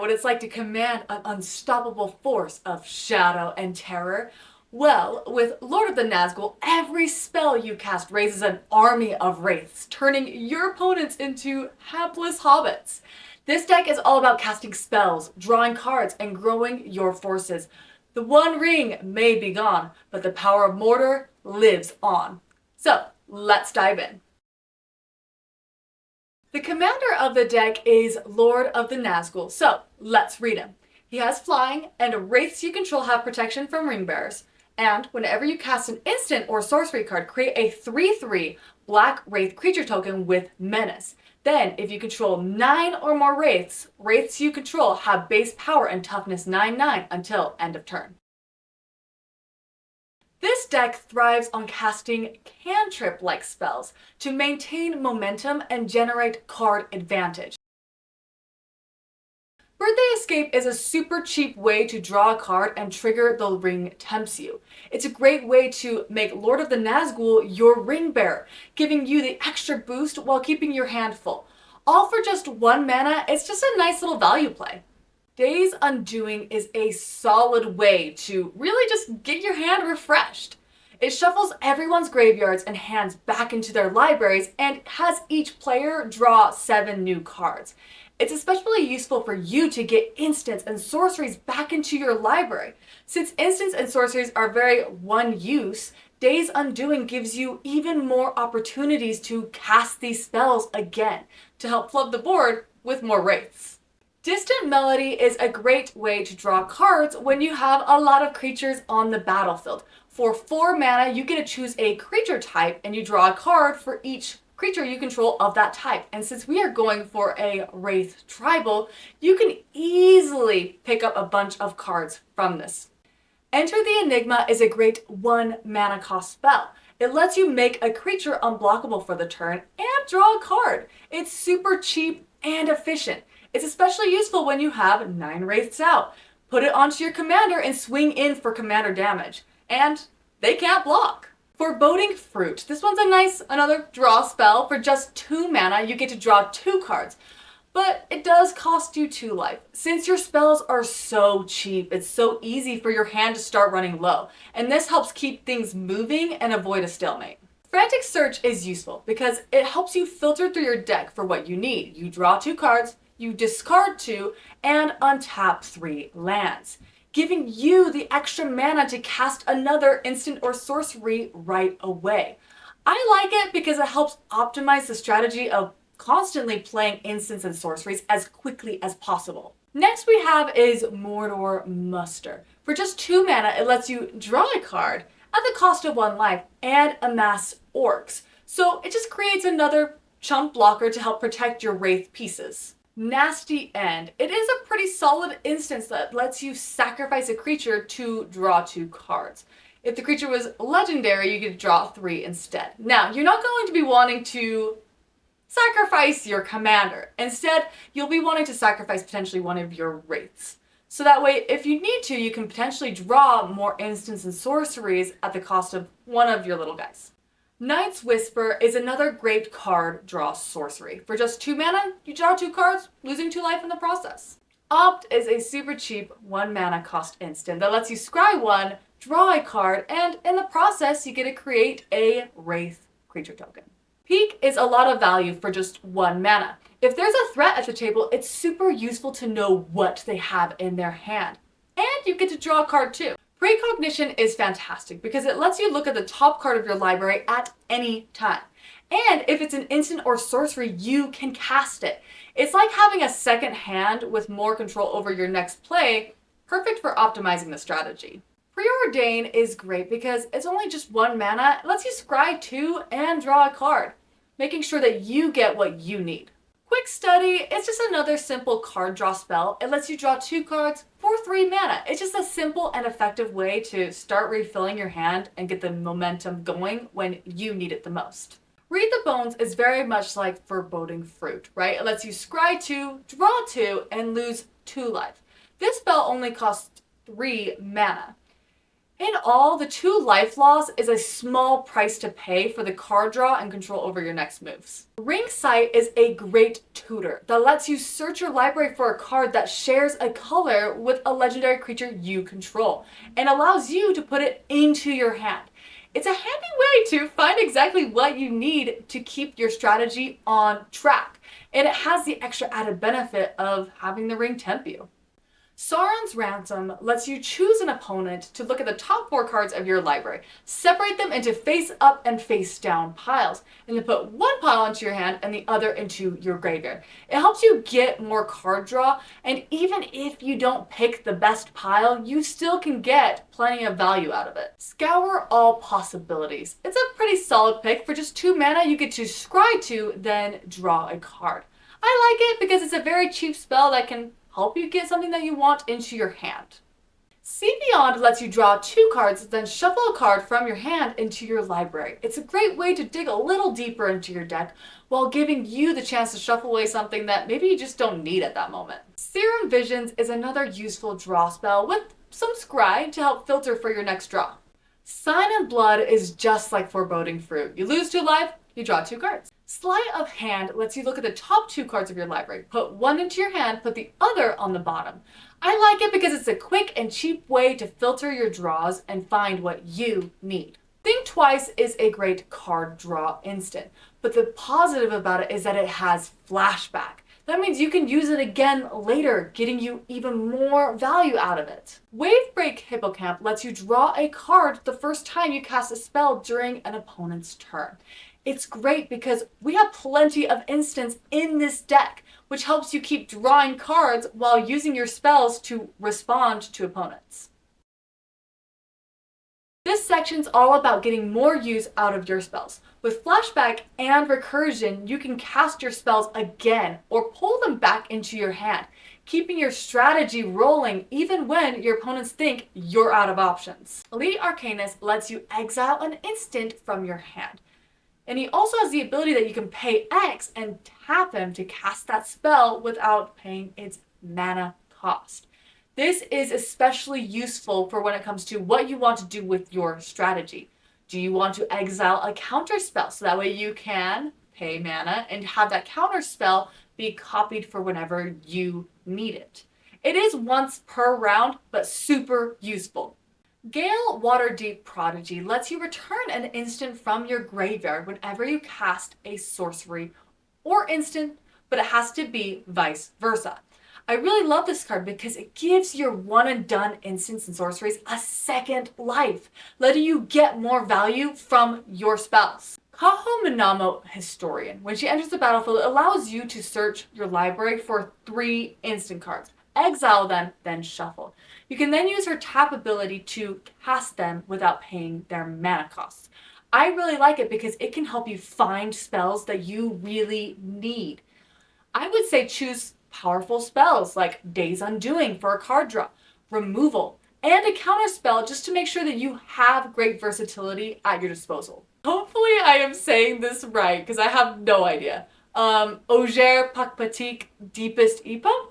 what it's like to command an unstoppable force of shadow and terror? Well, with Lord of the Nazgûl, every spell you cast raises an army of wraiths, turning your opponents into hapless hobbits. This deck is all about casting spells, drawing cards, and growing your forces. The One Ring may be gone, but the power of Mordor lives on. So, let's dive in. The commander of the deck is Lord of the Nazgûl, so let's read him. He has flying, and wraiths you control have protection from ring bearers. And whenever you cast an instant or sorcery card, create a 3/3 black wraith creature token with menace. Then, if you control 9 or more wraiths you control have base power and toughness 9/9 until end of turn. This deck thrives on casting cantrip-like spells to maintain momentum and generate card advantage. Birthday Escape is a super cheap way to draw a card and trigger the ring tempts you. It's a great way to make Lord of the Nazgûl your ring bearer, giving you the extra boost while keeping your hand full. All for just 1 mana, it's just a nice little value play. Days Undoing is a solid way to really just get your hand refreshed. It shuffles everyone's graveyards and hands back into their libraries and has each player draw 7 new cards. It's especially useful for you to get instants and sorceries back into your library. Since instants and sorceries are very one use, Days Undoing gives you even more opportunities to cast these spells again to help flood the board with more wraiths. Distant Melody is a great way to draw cards when you have a lot of creatures on the battlefield. For 4 mana, you get to choose a creature type and you draw a card for each creature you control of that type. And since we are going for a Wraith Tribal, you can easily pick up a bunch of cards from this. Enter the Enigma is a great 1 mana cost spell. It lets you make a creature unblockable for the turn and draw a card. It's super cheap and efficient. It's especially useful when you have 9 wraiths out. Put it onto your commander and swing in for commander damage. And they can't block. Foreboding Fruit. This one's another draw spell. For just 2 mana, you get to draw 2 cards. But it does cost you 2 life. Since your spells are so cheap, it's so easy for your hand to start running low. And this helps keep things moving and avoid a stalemate. Frantic Search is useful because it helps you filter through your deck for what you need. You draw 2 cards, you discard 2, and untap 3 lands, giving you the extra mana to cast another instant or sorcery right away. I like it because it helps optimize the strategy of constantly playing instants and sorceries as quickly as possible. Next we have is Mordor Muster. For just 2 mana, it lets you draw a card at the cost of 1 life and amass orcs. So it just creates another chump blocker to help protect your wraith pieces. Nasty End. It is a pretty solid instance that lets you sacrifice a creature to draw 2 cards. If the creature was legendary, you could draw 3 instead. Now, you're not going to be wanting to sacrifice your commander. Instead, you'll be wanting to sacrifice potentially one of your wraiths. So that way, if you need to, you can potentially draw more instants and sorceries at the cost of one of your little guys. Night's Whisper is another great card draw sorcery. For just 2 mana, you draw 2 cards, losing 2 life in the process. Opt is a super cheap 1 mana cost instant that lets you scry 1, draw a card, and in the process, you get to create a Wraith creature token. Peek is a lot of value for just 1 mana. If there's a threat at the table, it's super useful to know what they have in their hand. And you get to draw a card too. Precognition is fantastic because it lets you look at the top card of your library at any time. And if it's an instant or sorcery, you can cast it. It's like having a second hand with more control over your next play, perfect for optimizing the strategy. Preordain is great because it's only just 1 mana. It lets you scry 2 and draw a card, making sure that you get what you need. Quick Study is just another simple card draw spell. It lets you draw 2 cards for 3 mana. It's just a simple and effective way to start refilling your hand and get the momentum going when you need it the most. Read the Bones is very much like Foreboding Fruit, right? It lets you scry 2, draw 2, and lose 2 life. This spell only costs 3 mana. In all, the 2 life loss is a small price to pay for the card draw and control over your next moves. Ring Sight is a great tutor that lets you search your library for a card that shares a color with a legendary creature you control, and allows you to put it into your hand. It's a handy way to find exactly what you need to keep your strategy on track, and it has the extra added benefit of having the ring tempt you. Sauron's Ransom lets you choose an opponent to look at the top 4 cards of your library, separate them into face up and face down piles, and then put one pile into your hand and the other into your graveyard. It helps you get more card draw, and even if you don't pick the best pile, you still can get plenty of value out of it. Scour All Possibilities. It's a pretty solid pick. For just 2 mana, you get to scry 2, then draw a card. I like it because it's a very cheap spell that can help you get something that you want into your hand. See Beyond lets you draw 2 cards, then shuffle a card from your hand into your library. It's a great way to dig a little deeper into your deck while giving you the chance to shuffle away something that maybe you just don't need at that moment. Serum Visions is another useful draw spell with some scry to help filter for your next draw. Sign of Blood is just like Foreboding Fruit. You lose 2 life, you draw 2 cards. Sleight of Hand lets you look at the top 2 cards of your library, put one into your hand, put the other on the bottom. I like it because it's a quick and cheap way to filter your draws and find what you need. Think Twice is a great card draw instant, but the positive about it is that it has flashback. That means you can use it again later, getting you even more value out of it. Wavebreak Hippocamp lets you draw a card the first time you cast a spell during an opponent's turn. It's great because we have plenty of instants in this deck, which helps you keep drawing cards while using your spells to respond to opponents. This section's all about getting more use out of your spells. With Flashback and Recursion, you can cast your spells again or pull them back into your hand, keeping your strategy rolling even when your opponents think you're out of options. Elite Arcanist lets you exile an instant from your hand. And he also has the ability that you can pay X and tap him to cast that spell without paying its mana cost. This is especially useful for when it comes to what you want to do with your strategy. Do you want to exile a counter spell so that way you can pay mana and have that counter spell be copied for whenever you need it? It is once per round, but super useful. Gale Waterdeep Prodigy lets you return an instant from your graveyard whenever you cast a sorcery or instant, but it has to be vice versa. I really love this card because it gives your one and done instants and sorceries a second life, letting you get more value from your spells. Kaho Minamo Historian. When she enters the battlefield, it allows you to search your library for 3 instant cards. Exile them, then shuffle. You can then use her tap ability to cast them without paying their mana costs. I really like it because it can help you find spells that you really need. I would say choose powerful spells like Days Undoing for a card draw, removal, and a counter spell just to make sure that you have great versatility at your disposal. Hopefully I am saying this right because I have no idea. Oger Pakpatik Deepest Ipa?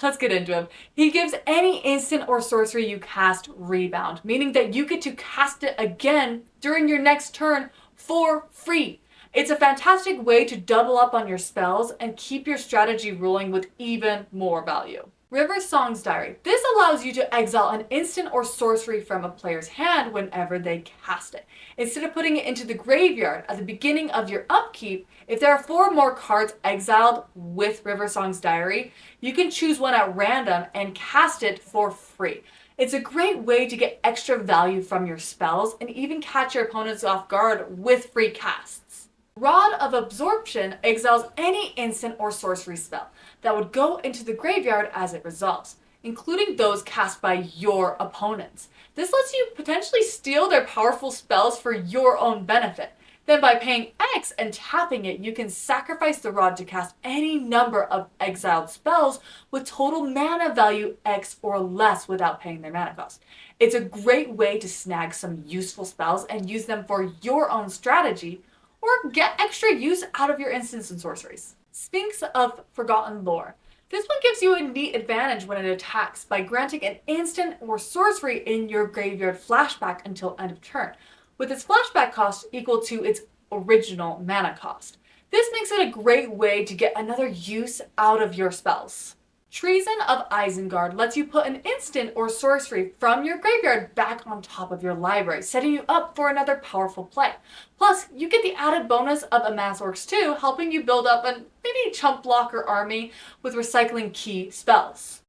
Let's get into him. He gives any instant or sorcery you cast rebound, meaning that you get to cast it again during your next turn for free. It's a fantastic way to double up on your spells and keep your strategy rolling with even more value. River Song's Diary. This allows you to exile an instant or sorcery from a player's hand whenever they cast it. Instead of putting it into the graveyard at the beginning of your upkeep, if there are 4 more cards exiled with River Song's Diary, you can choose one at random and cast it for free. It's a great way to get extra value from your spells and even catch your opponents off guard with free casts. Rod of Absorption exiles any instant or sorcery spell that would go into the graveyard as it resolves, including those cast by your opponents. This lets you potentially steal their powerful spells for your own benefit. Then by paying X and tapping it, you can sacrifice the rod to cast any number of exiled spells with total mana value X or less without paying their mana cost. It's a great way to snag some useful spells and use them for your own strategy, or get extra use out of your instants and sorceries. Sphinx of Forgotten Lore. This one gives you a neat advantage when it attacks by granting an instant or sorcery in your graveyard flashback until end of turn, with its flashback cost equal to its original mana cost. This makes it a great way to get another use out of your spells. Treason of Isengard lets you put an instant or sorcery from your graveyard back on top of your library, setting you up for another powerful play. Plus, you get the added bonus of Amazworks 2, helping you build up a mini chump blocker army with recycling key spells.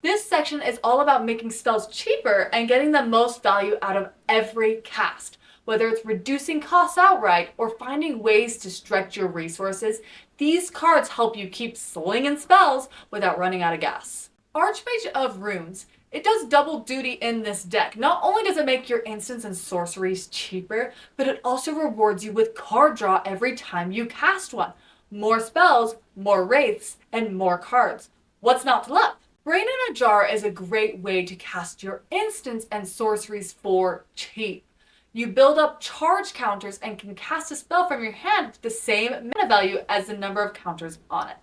This section is all about making spells cheaper and getting the most value out of every cast. Whether it's reducing costs outright or finding ways to stretch your resources, these cards help you keep slinging spells without running out of gas. Archmage of Runes. It does double duty in this deck. Not only does it make your instants and sorceries cheaper, but it also rewards you with card draw every time you cast one. More spells, more wraiths, and more cards. What's not to love? Brain in a Jar is a great way to cast your instants and sorceries for cheap. You build up charge counters and can cast a spell from your hand with the same mana value as the number of counters on it.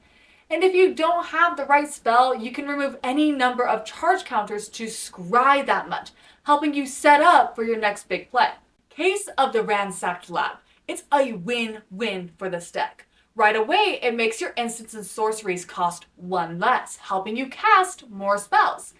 And if you don't have the right spell, you can remove any number of charge counters to scry that much, helping you set up for your next big play. Case of the Ransacked Lab. It's a win-win for this deck. Right away, it makes your instants and sorceries cost one less, helping you cast more spells.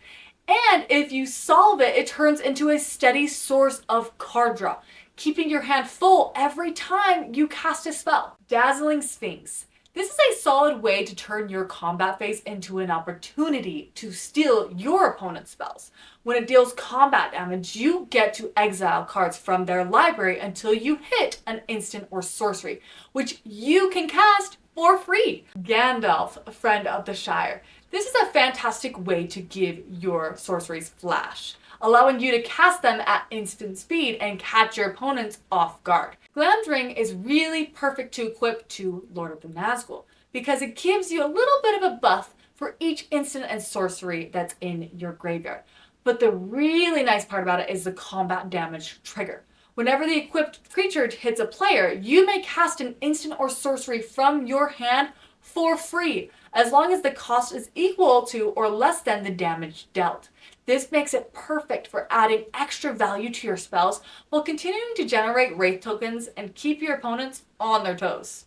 And if you solve it, it turns into a steady source of card draw, keeping your hand full every time you cast a spell. Dazzling Sphinx. This is a solid way to turn your combat phase into an opportunity to steal your opponent's spells. When it deals combat damage, you get to exile cards from their library until you hit an instant or sorcery, which you can cast for free. Gandalf, a Friend of the Shire. This is a fantastic way to give your sorceries flash, allowing you to cast them at instant speed and catch your opponents off guard. Glamdring is really perfect to equip to Lord of the Nazgûl because it gives you a little bit of a buff for each instant and sorcery that's in your graveyard. But the really nice part about it is the combat damage trigger. Whenever the equipped creature hits a player, you may cast an instant or sorcery from your hand for free, as long as the cost is equal to or less than the damage dealt. This makes it perfect for adding extra value to your spells while continuing to generate Wraith tokens and keep your opponents on their toes.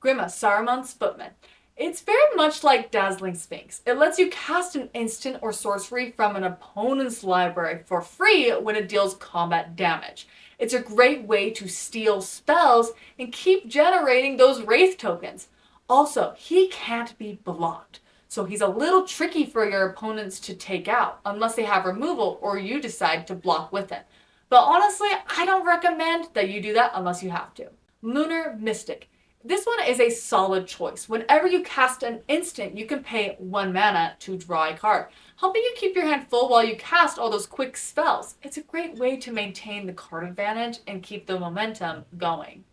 Grima, Saruman's Footman. It's very much like Dazzling Sphinx. It lets you cast an instant or sorcery from an opponent's library for free when it deals combat damage. It's a great way to steal spells and keep generating those Wraith tokens. Also, he can't be blocked, so he's a little tricky for your opponents to take out unless they have removal or you decide to block with it. But honestly, I don't recommend that you do that unless you have to. Lunar Mystic. This one is a solid choice. Whenever you cast an instant, you can pay 1 mana to draw a card, helping you keep your hand full while you cast all those quick spells. It's a great way to maintain the card advantage and keep the momentum going.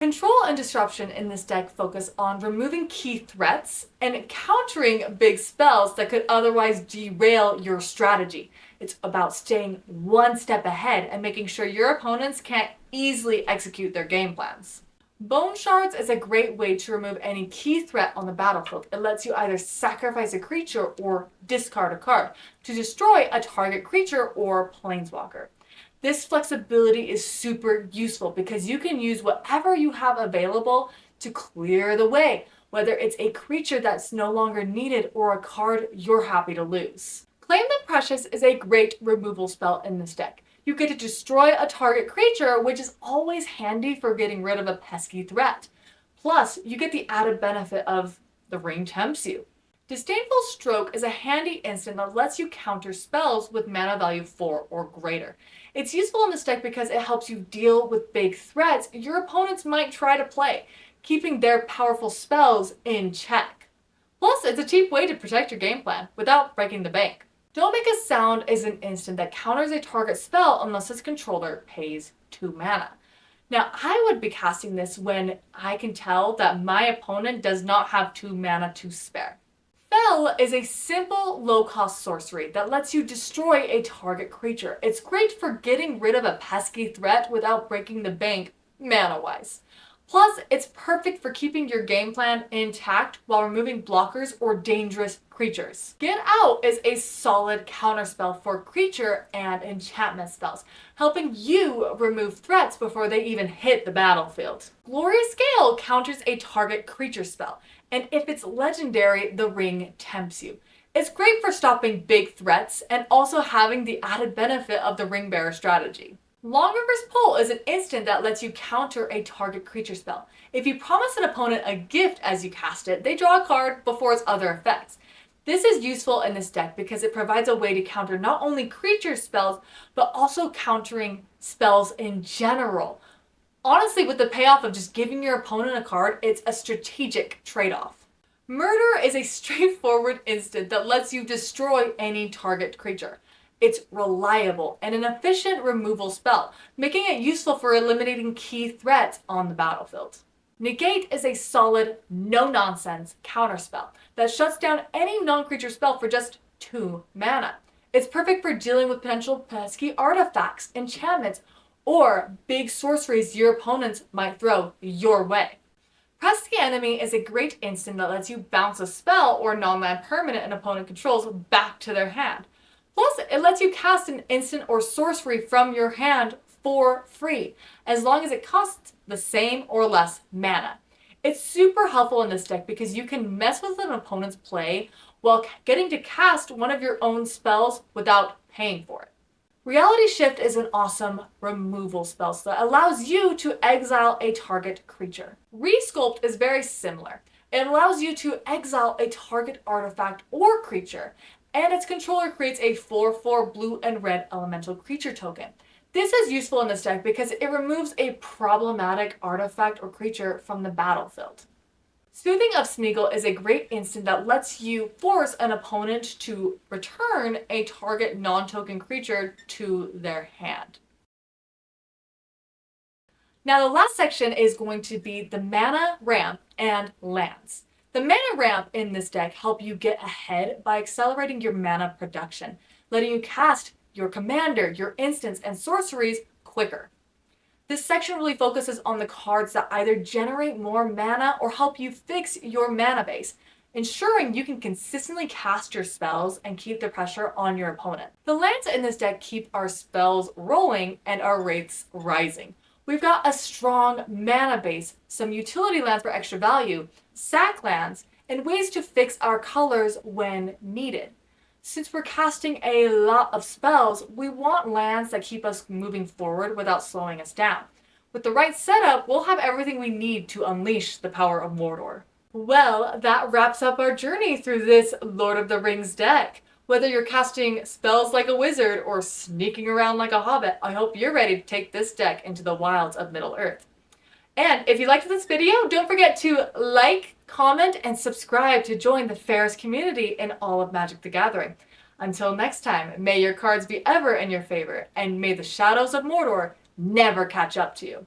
Control and Disruption in this deck focus on removing key threats and countering big spells that could otherwise derail your strategy. It's about staying one step ahead and making sure your opponents can't easily execute their game plans. Bone Shards is a great way to remove any key threat on the battlefield. It lets you either sacrifice a creature or discard a card to destroy a target creature or planeswalker. This flexibility is super useful because you can use whatever you have available to clear the way, whether it's a creature that's no longer needed or a card you're happy to lose. Claim the Precious is a great removal spell in this deck. You get to destroy a target creature, which is always handy for getting rid of a pesky threat. Plus, you get the added benefit of the ring tempts you. Disdainful Stroke is a handy instant that lets you counter spells with mana value 4 or greater. It's useful in this deck because it helps you deal with big threats your opponents might try to play, keeping their powerful spells in check. Plus, it's a cheap way to protect your game plan without breaking the bank. Don't Make a Sound is an instant that counters a target spell unless its controller pays 2 mana. Now, I would be casting this when I can tell that my opponent does not have 2 mana to spare. Fell is a simple, low-cost sorcery that lets you destroy a target creature. It's great for getting rid of a pesky threat without breaking the bank mana-wise. Plus, it's perfect for keeping your game plan intact while removing blockers or dangerous creatures. Get Out is a solid counterspell for creature and enchantment spells, helping you remove threats before they even hit the battlefield. Glorious Gale counters a target creature spell, and if it's legendary, the ring tempts you. It's great for stopping big threats and also having the added benefit of the ring bearer strategy. Long River's Pull is an instant that lets you counter a target creature spell. If you promise an opponent a gift as you cast it, they draw a card before its other effects. This is useful in this deck because it provides a way to counter not only creature spells, but also countering spells in general. Honestly, with the payoff of just giving your opponent a card, it's a strategic trade-off. Murder is a straightforward instant that lets you destroy any target creature. It's reliable and an efficient removal spell, making it useful for eliminating key threats on the battlefield. Negate is a solid, no-nonsense counterspell that shuts down any non-creature spell for just 2 mana. It's perfect for dealing with potential pesky artifacts, enchantments, or big sorceries your opponents might throw your way. Press the Enemy is a great instant that lets you bounce a spell or non-land permanent an opponent controls back to their hand. Plus, it lets you cast an instant or sorcery from your hand for free, as long as it costs the same or less mana. It's super helpful in this deck because you can mess with an opponent's play while getting to cast one of your own spells without paying for it. Reality Shift is an awesome removal spell that allows you to exile a target creature. Resculpt is very similar. It allows you to exile a target artifact or creature, and its controller creates a 4/4 blue and red elemental creature token. This is useful in this deck because it removes a problematic artifact or creature from the battlefield. Soothing of Smeagol is a great instant that lets you force an opponent to return a target non-token creature to their hand. Now the last section is going to be the mana ramp and lands. The mana ramp in this deck help you get ahead by accelerating your mana production, letting you cast your commander, your instants, and sorceries quicker. This section really focuses on the cards that either generate more mana or help you fix your mana base, ensuring you can consistently cast your spells and keep the pressure on your opponent. The lands in this deck keep our spells rolling and our rates rising. We've got a strong mana base, some utility lands for extra value, sack lands, and ways to fix our colors when needed. Since we're casting a lot of spells, we want lands that keep us moving forward without slowing us down. With the right setup, we'll have everything we need to unleash the power of Mordor. Well, that wraps up our journey through this Lord of the Rings deck. Whether you're casting spells like a wizard or sneaking around like a hobbit, I hope you're ready to take this deck into the wilds of Middle-earth. And if you liked this video, don't forget to like, comment, and subscribe to join the fairest community in all of Magic the Gathering. Until next time, may your cards be ever in your favor, and may the shadows of Mordor never catch up to you.